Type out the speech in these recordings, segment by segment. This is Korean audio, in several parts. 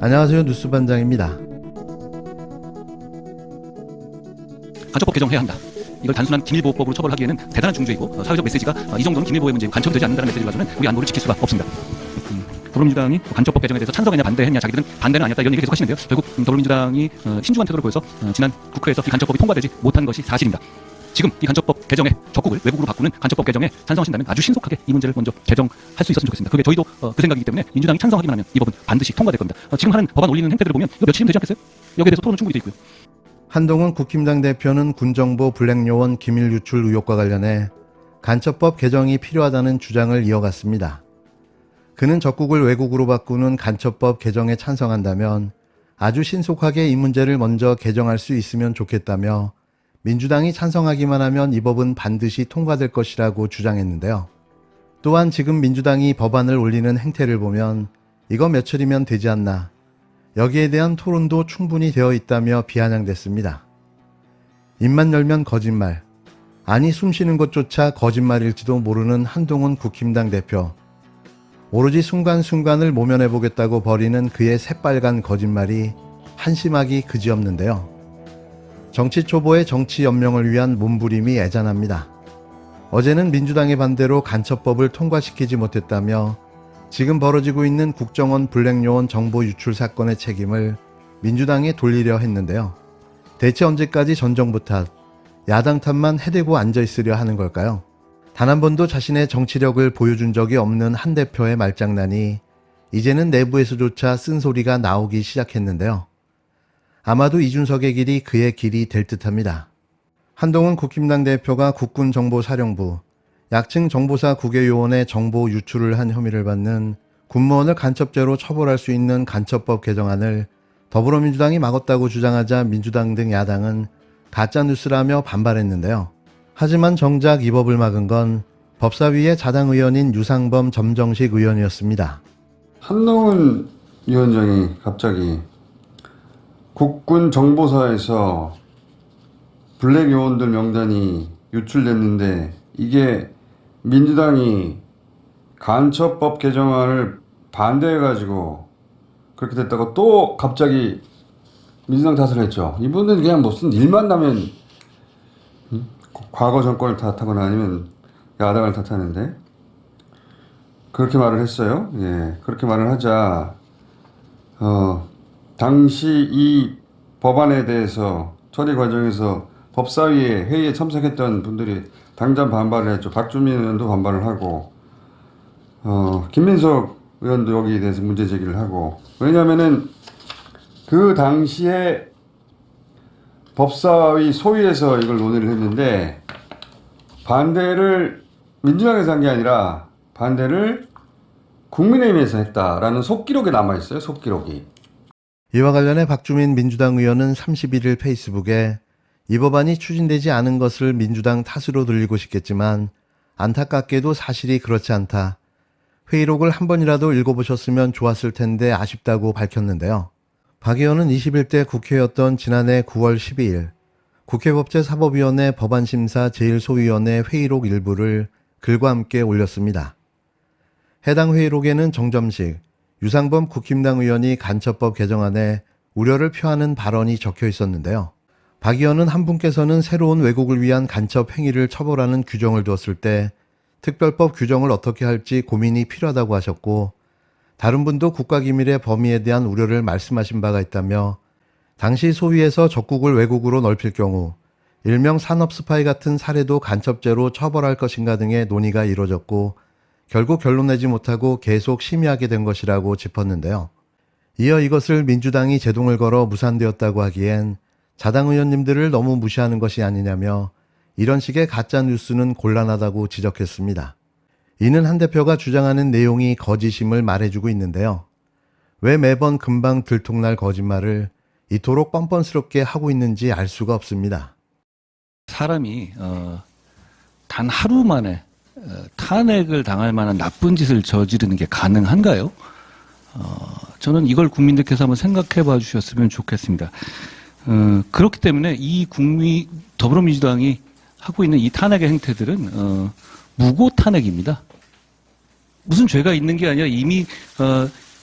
안녕하세요. 뉴스반장입니다. 간첩법 개정해야 한다. 이걸 단순한 기밀보호법으로 처벌하기에는 대단한 중죄이고 사회적 메시지가 이 정도는 기밀보호의 문제 간첩이 되지 않는다는 메시지를 가지고는 우리 안보를 지킬 수가 없습니다. 더불어민주당이 간첩법 개정에 대해서 찬성했냐 반대했냐 자기들은 반대는 아니었다 이런 얘기 계속 하시는데요. 결국 더불어민주당이 신중한 태도를 보여서 지난 국회에서 이 간첩법이 통과되지 못한 것이 사실입니다. 지금 이 간첩법 개정의 적국을 외국으로 바꾸는 간첩법 개정에 찬성하신다면 아주 신속하게 이 문제를 먼저 개정할 수 있었으면 좋겠습니다. 그게 저희도 그 생각이기 때문에 민주당이 찬성하기만 하면 이 법은 반드시 통과될 겁니다. 지금 하는 법안 올리는 행태들을 보면 이거 며칠이면 되지 않겠어요? 여기에 대해서 토론은 충분히 돼 있고요. 한동훈 국힘당 대표는 군정보 블랙요원 기밀 유출 의혹과 관련해 간첩법 개정이 필요하다는 주장을 이어갔습니다. 그는 적국을 외국으로 바꾸는 간첩법 개정에 찬성한다면 아주 신속하게 이 문제를 먼저 개정할 수 있으면 좋겠다며 민주당이 찬성하기만 하면 이 법은 반드시 통과될 것이라고 주장했는데요. 또한 지금 민주당이 법안을 올리는 행태를 보면 이거 며칠이면 되지 않나, 여기에 대한 토론도 충분히 되어 있다며 비아냥댔습니다. 입만 열면 거짓말, 아니 숨쉬는 것조차 거짓말일지도 모르는 한동훈 국힘당 대표. 오로지 순간순간을 모면해보겠다고 벌이는 그의 새빨간 거짓말이 한심하기 그지없는데요. 정치 초보의 정치 연명을 위한 몸부림이 애잔합니다. 어제는 민주당의 반대로 간첩법을 통과시키지 못했다며 지금 벌어지고 있는 국정원 블랙요원 정보 유출 사건의 책임을 민주당에 돌리려 했는데요. 대체 언제까지 전 정부 탓, 야당 탓만 해대고 앉아있으려 하는 걸까요? 단 한 번도 자신의 정치력을 보여준 적이 없는 한 대표의 말장난이 이제는 내부에서조차 쓴소리가 나오기 시작했는데요. 아마도 이준석의 길이 그의 길이 될 듯합니다. 한동훈 국힘당 대표가 국군정보사령부, 약칭 정보사 국외요원의 정보 유출을 한 혐의를 받는 군무원을 간첩죄로 처벌할 수 있는 간첩법 개정안을 더불어민주당이 막았다고 주장하자 민주당 등 야당은 가짜뉴스라며 반발했는데요. 하지만 정작 이 법을 막은 건 법사위의 자당 의원인 유상범 점정식 의원이었습니다. 한동훈 위원장이 갑자기 국군 정보사에서 블랙 요원들 명단이 유출됐는데 이게 민주당이 간첩법 개정안을 반대해가지고 그렇게 됐다고 또 갑자기 민주당 탓을 했죠. 이분은 그냥 무슨 일만 나면 과거 정권을 탓하거나 아니면 야당을 탓하는데 그렇게 말을 했어요. 예, 그렇게 말을 하자 당시 이 법안에 대해서 처리 과정에서 법사위에 회의에 참석했던 분들이 당장 반발을 했죠. 박주민 의원도 반발을 하고 김민석 의원도 여기에 대해서 문제 제기를 하고, 왜냐하면은 그 당시에 법사위 소위에서 이걸 논의를 했는데 반대를 민주당에서 한 게 아니라 반대를 국민의힘에서 했다라는 속기록이 남아있어요. 속기록이. 이와 관련해 박주민 민주당 의원은 31일 페이스북에 이 법안이 추진되지 않은 것을 민주당 탓으로 들리고 싶겠지만 안타깝게도 사실이 그렇지 않다. 회의록을 한 번이라도 읽어보셨으면 좋았을 텐데 아쉽다고 밝혔는데요. 박 의원은 21대 국회였던 지난해 9월 12일 국회법제사법위원회 법안심사 제1소위원회 회의록 일부를 글과 함께 올렸습니다. 해당 회의록에는 정점식, 유상범 국힘당 의원이 간첩법 개정안에 우려를 표하는 발언이 적혀 있었는데요. 박 의원은 한 분께서는 새로운 왜곡을 위한 간첩 행위를 처벌하는 규정을 두었을 때 특별법 규정을 어떻게 할지 고민이 필요하다고 하셨고, 다른 분도 국가기밀의 범위에 대한 우려를 말씀하신 바가 있다며 당시 소위에서 적국을 외국으로 넓힐 경우 일명 산업 스파이 같은 사례도 간첩죄로 처벌할 것인가 등의 논의가 이루어졌고 결국 결론 내지 못하고 계속 심의하게 된 것이라고 짚었는데요. 이어 이것을 민주당이 제동을 걸어 무산되었다고 하기엔 자당 의원님들을 너무 무시하는 것이 아니냐며 이런 식의 가짜뉴스는 곤란하다고 지적했습니다. 이는 한 대표가 주장하는 내용이 거짓임을 말해주고 있는데요. 왜 매번 금방 들통날 거짓말을 이토록 뻔뻔스럽게 하고 있는지 알 수가 없습니다. 사람이 단 하루 만에 탄핵을 당할 만한 나쁜 짓을 저지르는 게 가능한가요? 저는 이걸 국민들께서 한번 생각해 봐 주셨으면 좋겠습니다. 그렇기 때문에 이 더불어민주당이 하고 있는 이 탄핵의 행태들은 무고 탄핵입니다. 무슨 죄가 있는 게 아니라 이미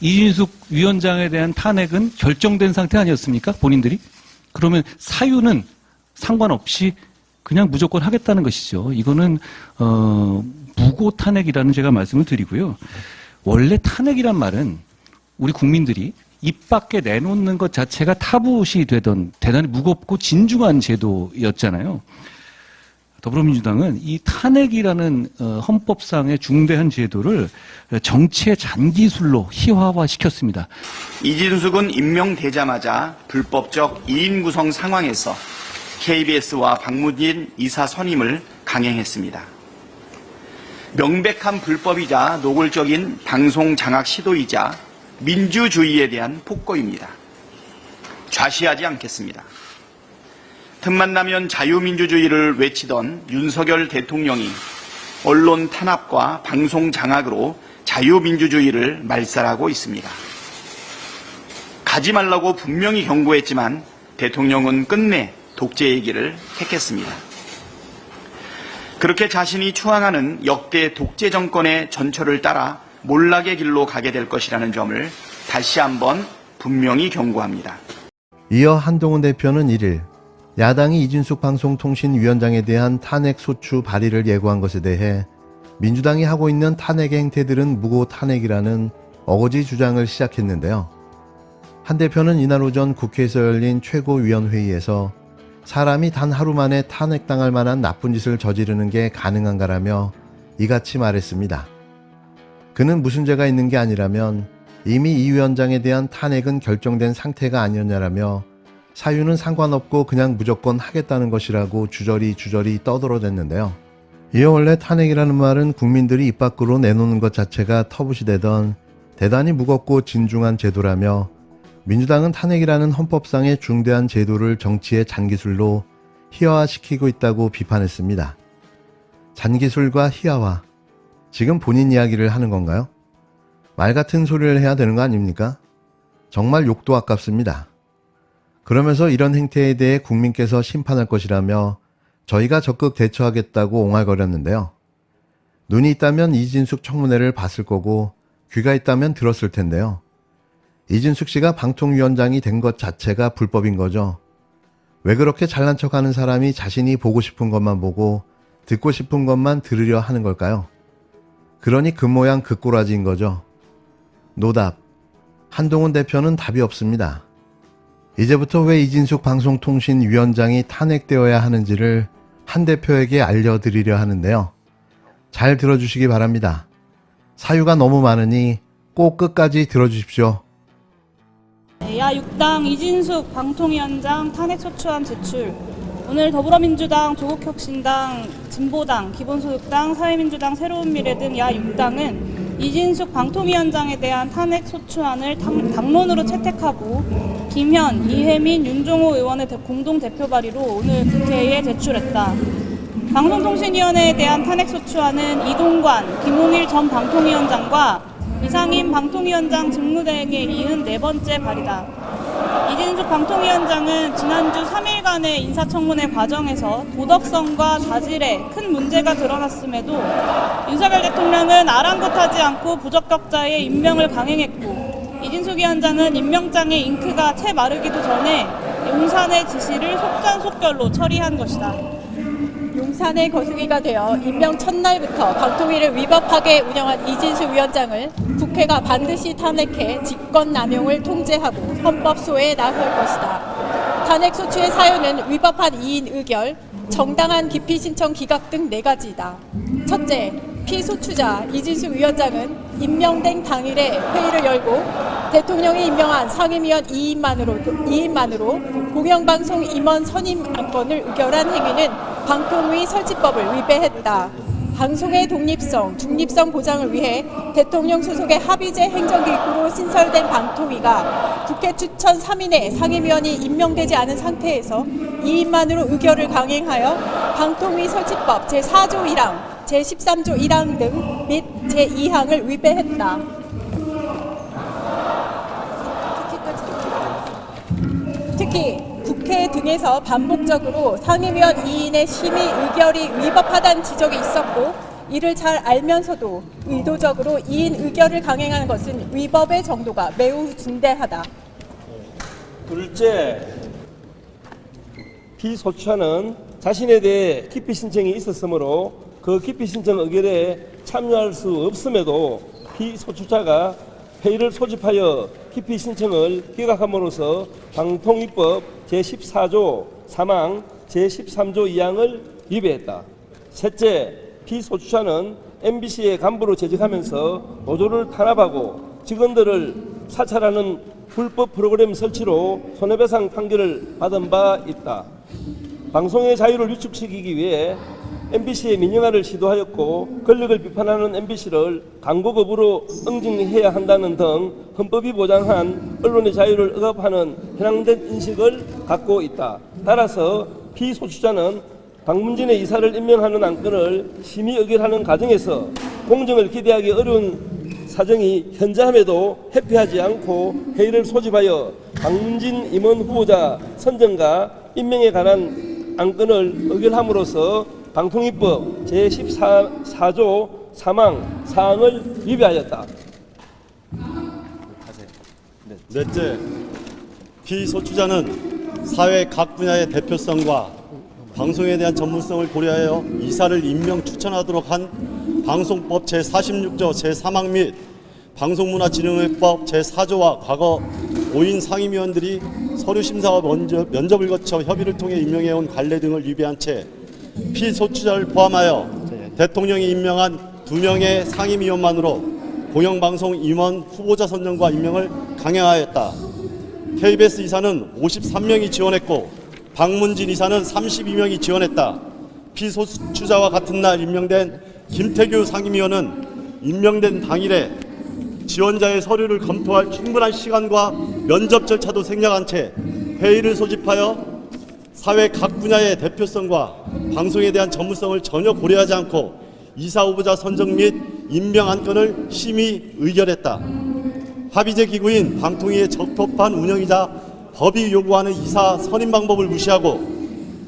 이진숙 위원장에 대한 탄핵은 결정된 상태 아니었습니까? 본인들이? 그러면 사유는 상관없이 그냥 무조건 하겠다는 것이죠. 이거는 무고 탄핵이라는 제가 말씀을 드리고요. 원래 탄핵이란 말은 우리 국민들이 입 밖에 내놓는 것 자체가 타부시 되던 대단히 무겁고 진중한 제도였잖아요. 더불어민주당은 이 탄핵이라는 헌법상의 중대한 제도를 정치의 잔기술로 희화화시켰습니다. 이진숙은 임명되자마자 불법적 2인 구성 상황에서 KBS와 박무진 이사 선임을 강행했습니다. 명백한 불법이자 노골적인 방송 장악 시도이자 민주주의에 대한 폭거입니다. 좌시하지 않겠습니다. 틈만 나면 자유민주주의를 외치던 윤석열 대통령이 언론 탄압과 방송 장악으로 자유민주주의를 말살하고 있습니다. 가지 말라고 분명히 경고했지만 대통령은 끝내 독재의 길을 택했습니다. 그렇게 자신이 추앙하는 역대 독재 정권의 전철을 따라 몰락의 길로 가게 될 것이라는 점을 다시 한번 분명히 경고합니다. 이어 한동훈 대표는 1일 야당이 이진숙 방송통신위원장에 대한 탄핵 소추 발의를 예고한 것에 대해 민주당이 하고 있는 탄핵의 행태들은 무고 탄핵이라는 어거지 주장을 시작했는데요. 한 대표는 이날 오전 국회에서 열린 최고위원회의에서 사람이 단 하루 만에 탄핵당할 만한 나쁜 짓을 저지르는 게 가능한가라며 이같이 말했습니다. 그는 무슨 죄가 있는 게 아니라면 이미 이 위원장에 대한 탄핵은 결정된 상태가 아니었냐라며 사유는 상관없고 그냥 무조건 하겠다는 것이라고 주저리 떠들어댔는데요. 이어 원래 탄핵이라는 말은 국민들이 입 밖으로 내놓는 것 자체가 터부시되던 대단히 무겁고 진중한 제도라며 민주당은 탄핵이라는 헌법상의 중대한 제도를 정치의 잔기술로 희화화시키고 있다고 비판했습니다. 잔기술과 희화화, 지금 본인 이야기를 하는 건가요? 말 같은 소리를 해야 되는 거 아닙니까? 정말 욕도 아깝습니다. 그러면서 이런 행태에 대해 국민께서 심판할 것이라며 저희가 적극 대처하겠다고 옹알거렸는데요. 눈이 있다면 이진숙 청문회를 봤을 거고 귀가 있다면 들었을 텐데요. 이진숙 씨가 방통위원장이 된 것 자체가 불법인 거죠. 왜 그렇게 잘난 척하는 사람이 자신이 보고 싶은 것만 보고 듣고 싶은 것만 들으려 하는 걸까요? 그러니 그 모양 그 꼬라지인 거죠. 노답. 한동훈 대표는 답이 없습니다. 이제부터 왜 이진숙 방송통신위원장이 탄핵되어야 하는지를 한 대표에게 알려드리려 하는데요. 잘 들어주시기 바랍니다. 사유가 너무 많으니 꼭 끝까지 들어주십시오. 야6당 이진숙 방통위원장 탄핵 소추안 제출. 오늘 더불어민주당, 조국혁신당, 진보당, 기본소득당, 사회민주당, 새로운미래 등 야6당은 이진숙 방통위원장에 대한 탄핵 소추안을 당론으로 채택하고 김현, 이혜민, 윤종호 의원의 공동대표 발의로 오늘 국회에 제출했다. 방송통신위원회에 대한 탄핵 소추안은 이동관, 김홍일 전 방통위원장과 이상임 방통위원장 직무대행에 이은 4번째 발의다. 이진숙 방통위원장은 지난주 3일간의 인사청문회 과정에서 도덕성과 자질에 큰 문제가 드러났음에도 윤석열 대통령은 아랑곳하지 않고 부적격자의 임명을 강행했고 이진숙 위원장은 임명장의 잉크가 채 마르기도 전에 용산의 지시를 속전속결로 처리한 것이다. 용산의 거수기가 되어 임명 첫날부터 방통위를 위법하게 운영한 이진숙 위원장을 국회가 반드시 탄핵해 직권남용을 통제하고 헌법소에 나설 것이다. 탄핵소추의 사유는 위법한 2인 의결, 정당한 기피 신청 기각 등 4가지이다. 첫째, 피소추자 이진숙 위원장은 임명된 당일에 회의를 열고 대통령이 임명한 상임위원 2인만으로 공영방송 임원 선임 안건을 의결한 행위는 방통위 설치법을 위배했다. 방송의 독립성, 중립성 보장을 위해 대통령 소속의 합의제 행정기구로 신설된 방통위가 국회 추천 3인의 상임위원이 임명되지 않은 상태에서 2인만으로 의결을 강행하여 방통위 설치법 제4조 1항, 제13조 1항 등 및 제2항을 위배했다. 특히 국회 등에서 반복적으로 상임위원 2인의 심의 의결이 위법하다는 지적이 있었고 이를 잘 알면서도 의도적으로 이인 의결을 강행하는 것은 위법의 정도가 매우 중대하다. 둘째, 피소추자는 자신에 대해 기피 신청이 있었으므로 그 기피 신청 의결에 참여할 수 없음에도 피소추자가 회의를 소집하여 기피 신청을 기각함으로써 방통위법 제14조 3항 제13조 2항을 위배했다. 셋째, 피소추자는 MBC의 간부로 재직하면서 노조를 탄압하고 직원들을 사찰하는 불법 프로그램 설치로 손해배상 판결을 받은 바 있다. 방송의 자유를 위축시키기 위해 MBC의 민영화를 시도하였고 권력을 비판하는 MBC를 광고 거부로 응징해야 한다는 등 헌법이 보장한 언론의 자유를 억압하는 편향된 인식을 갖고 있다. 따라서 피소추자는 박문진의 이사를 임명하는 안건을 심의 의결하는 과정에서 공정을 기대하기 어려운 사정이 현저함에도 회피하지 않고 회의를 소집하여 박문진 임원 후보자 선정과 임명에 관한 안건을 의결함으로써 방통위법 제14조 3항 사항을 위배하였다. 넷째, 피소추자는 사회 각 분야의 대표성과 방송에 대한 전문성을 고려하여 이사를 임명 추천하도록 한 방송법 제46조 제3항 및 방송문화진흥회법 제4조와 과거 5인 상임위원들이 서류 심사와 면접을 거쳐 협의를 통해 임명해온 관례 등을 위배한 채 피소추자를 포함하여 대통령이 임명한 2명의 상임위원만으로 공영방송 임원 후보자 선정과 임명을 강행하였다. KBS 이사는 53명이 지원했고 박문진 이사는 32명이 지원했다. 피소추자와 같은 날 임명된 김태규 상임위원은 임명된 당일에 지원자의 서류를 검토할 충분한 시간과 면접 절차도 생략한 채 회의를 소집하여 사회 각 분야의 대표성과 방송에 대한 전문성을 전혀 고려하지 않고 이사 후보자 선정 및 임명 안건을 심의 의결했다. 합의제 기구인 방통위의 적법한 운영이자 법이 요구하는 이사 선임 방법을 무시하고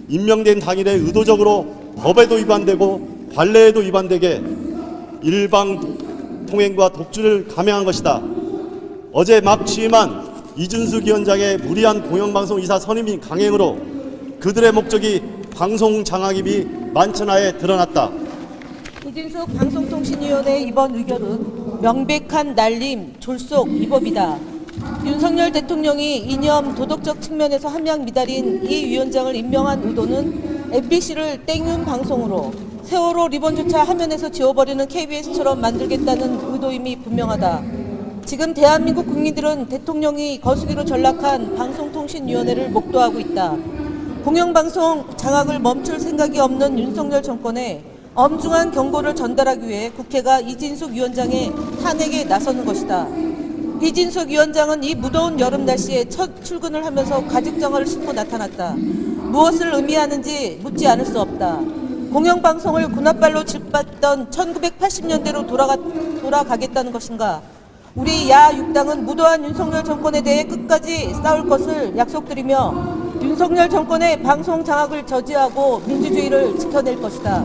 임명된 당일에 의도적으로 법에도 위반되고 관례에도 위반되게 일방 통행과 독주를 감행한 것이다. 어제 막 취임한 이준숙 위원장의 무리한 공영방송 이사 선임 강행으로 그들의 목적이 방송 장악임이 만천하에 드러났다. 이준숙 방송통신위원회의 이번 의결은 명백한 날림, 졸속, 위법이다. 윤석열 대통령이 이념, 도덕적 측면에서 함량 미달인 이 위원장을 임명한 의도는 MBC를 땡윤 방송으로 세월호 리본조차 화면에서 지워버리는 KBS처럼 만들겠다는 의도임이 분명하다. 지금 대한민국 국민들은 대통령이 거수기로 전락한 방송통신위원회를 목도하고 있다. 공영방송 장악을 멈출 생각이 없는 윤석열 정권에 엄중한 경고를 전달하기 위해 국회가 이진숙 위원장의 탄핵에 나서는 것이다. 이진숙 위원장은 이 무더운 여름 날씨에 첫 출근을 하면서 가죽장화를 신고 나타났다. 무엇을 의미하는지 묻지 않을 수 없다. 공영방송을 군홧발로 짓밟던 1980년대로 돌아가겠다는 것인가? 우리 야6당은 무도한 윤석열 정권에 대해 끝까지 싸울 것을 약속드리며 윤석열 정권의 방송 장악을 저지하고 민주주의를 지켜낼 것이다.